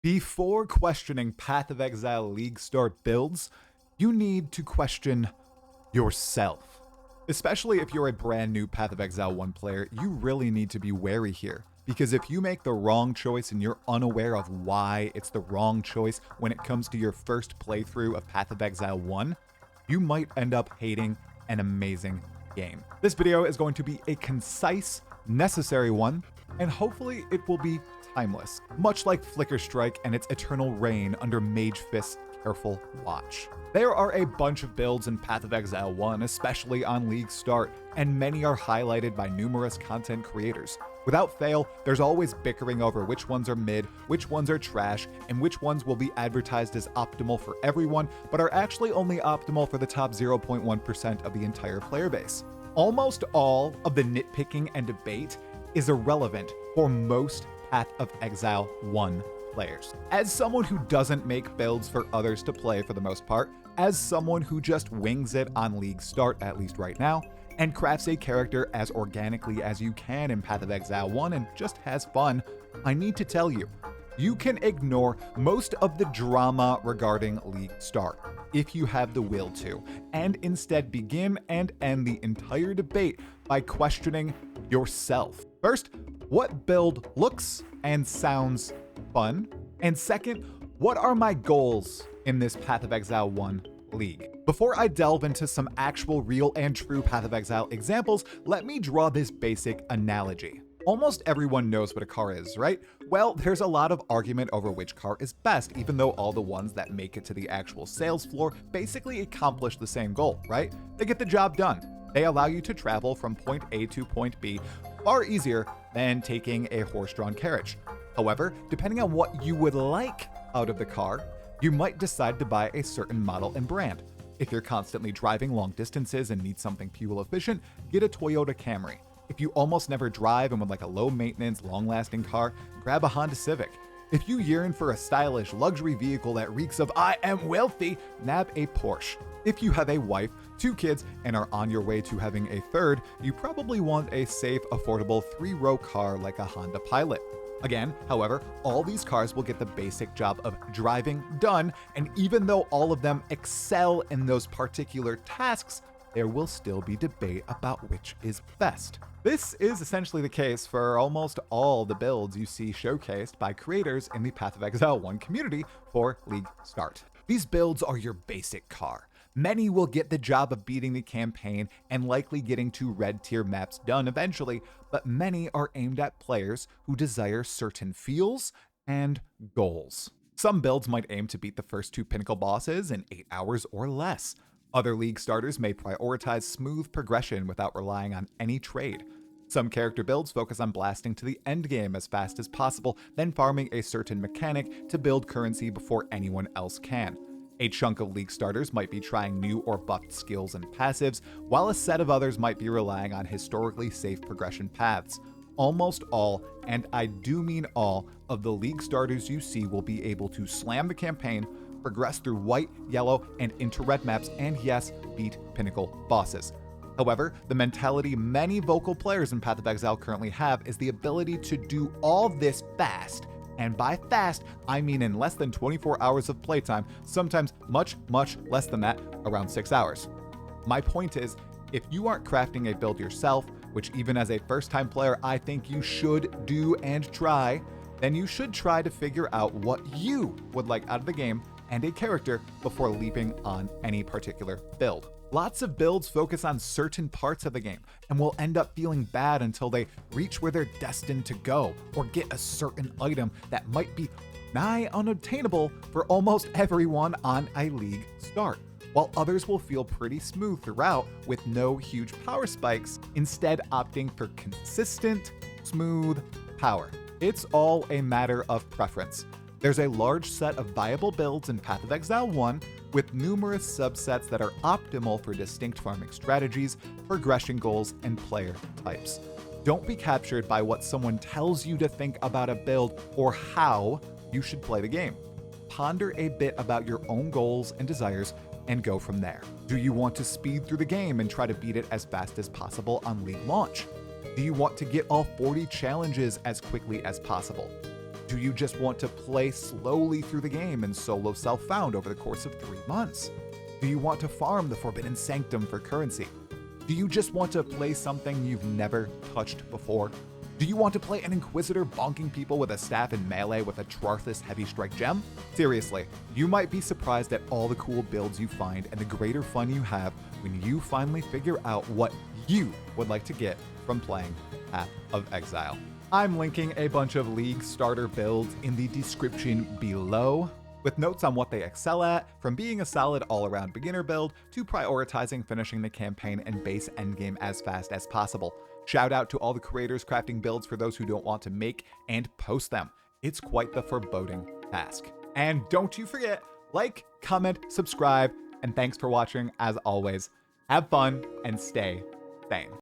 Before questioning Path of Exile League Start builds, you need to question yourself. Especially if you're a brand new Path of Exile 1 player, you really need to be wary here. Because if you make the wrong choice and you're unaware of why it's the wrong choice when it comes to your first playthrough of Path of Exile 1, you might end up hating an amazing game. This video is going to be a concise, necessary one, and hopefully it will be timeless, much like Flicker Strike and its eternal reign under Mage Fist's careful watch. There are a bunch of builds in Path of Exile 1, especially on League Start, and many are highlighted by numerous content creators. Without fail, there's always bickering over which ones are mid, which ones are trash, and which ones will be advertised as optimal for everyone, but are actually only optimal for the top 0.1% of the entire player base. Almost all of the nitpicking and debate is irrelevant for most Path of Exile 1 players. As someone who doesn't make builds for others to play for the most part, as someone who just wings it on League Start, at least right now, and crafts a character as organically as you can in Path of Exile 1 and just has fun, I need to tell you, you can ignore most of the drama regarding League Start if you have the will to, and instead begin and end the entire debate by questioning yourself. First, what build looks and sounds fun? And second, what are my goals in this Path of Exile 1 league? Before I delve into some actual real and true Path of Exile examples, let me draw this basic analogy. Almost everyone knows what a car is, right? Well, there's a lot of argument over which car is best, even though all the ones that make it to the actual sales floor basically accomplish the same goal, right? They get the job done. They allow you to travel from point A to point B far easier than taking a horse-drawn carriage. However, depending on what you would like out of the car, you might decide to buy a certain model and brand. If you're constantly driving long distances and need something fuel efficient, get a Toyota Camry. If you almost never drive and would like a low-maintenance, long-lasting car, grab a Honda Civic. If you yearn for a stylish luxury vehicle that reeks of "I am wealthy," nab a Porsche. If you have a wife, 2 kids, and are on your way to having a third, you probably want a safe, affordable 3-row car like a Honda Pilot. Again, however, all these cars will get the basic job of driving done, and even though all of them excel in those particular tasks, there will still be debate about which is best. This is essentially the case for almost all the builds you see showcased by creators in the Path of Exile 1 community for League Start. These builds are your basic car. Many will get the job of beating the campaign and likely getting 2 red tier maps done eventually, but many are aimed at players who desire certain feels and goals. Some builds might aim to beat the first 2 pinnacle bosses in 8 hours or less. Other League starters may prioritize smooth progression without relying on any trade. Some character builds focus on blasting to the end game as fast as possible, then farming a certain mechanic to build currency before anyone else can. A chunk of League starters might be trying new or buffed skills and passives, while a set of others might be relying on historically safe progression paths. Almost all, and I do mean all, of the League starters you see will be able to slam the campaign, progress through white, yellow, and into red maps, and yes, beat pinnacle bosses. However, the mentality many vocal players in Path of Exile currently have is the ability to do all this fast. And by fast, I mean in less than 24 hours of playtime, sometimes much, much less than that, around 6 hours. My point is, if you aren't crafting a build yourself, which even as a first-time player I think you should do and try, then you should try to figure out what you would like out of the game and a character before leaping on any particular build. Lots of builds focus on certain parts of the game and will end up feeling bad until they reach where they're destined to go or get a certain item that might be nigh unobtainable for almost everyone on a League Start, while others will feel pretty smooth throughout with no huge power spikes, instead opting for consistent, smooth power. It's all a matter of preference. There's a large set of viable builds in Path of Exile 1 with numerous subsets that are optimal for distinct farming strategies, progression goals, and player types. Don't be captured by what someone tells you to think about a build or how you should play the game. Ponder a bit about your own goals and desires and go from there. Do you want to speed through the game and try to beat it as fast as possible on League launch? Do you want to get all 40 challenges as quickly as possible? Do Do you just want to play slowly through the game in solo self-found over the course of 3 months? Do you want to farm the Forbidden Sanctum for currency? Do you just want to play something you've never touched before? Do you want to play an Inquisitor bonking people with a staff in melee with a Trarthus Heavy Strike gem? Seriously, you might be surprised at all the cool builds you find and the greater fun you have when you finally figure out what you would like to get from playing Path of Exile. I'm linking a bunch of League starter builds in the description below, with notes on what they excel at, from being a solid all-around beginner build to prioritizing finishing the campaign and base endgame as fast as possible. Shout out to all the creators crafting builds for those who don't want to make and post them. It's quite the foreboding task. And don't you forget, like, comment, subscribe, and thanks for watching as always. Have fun and stay sane.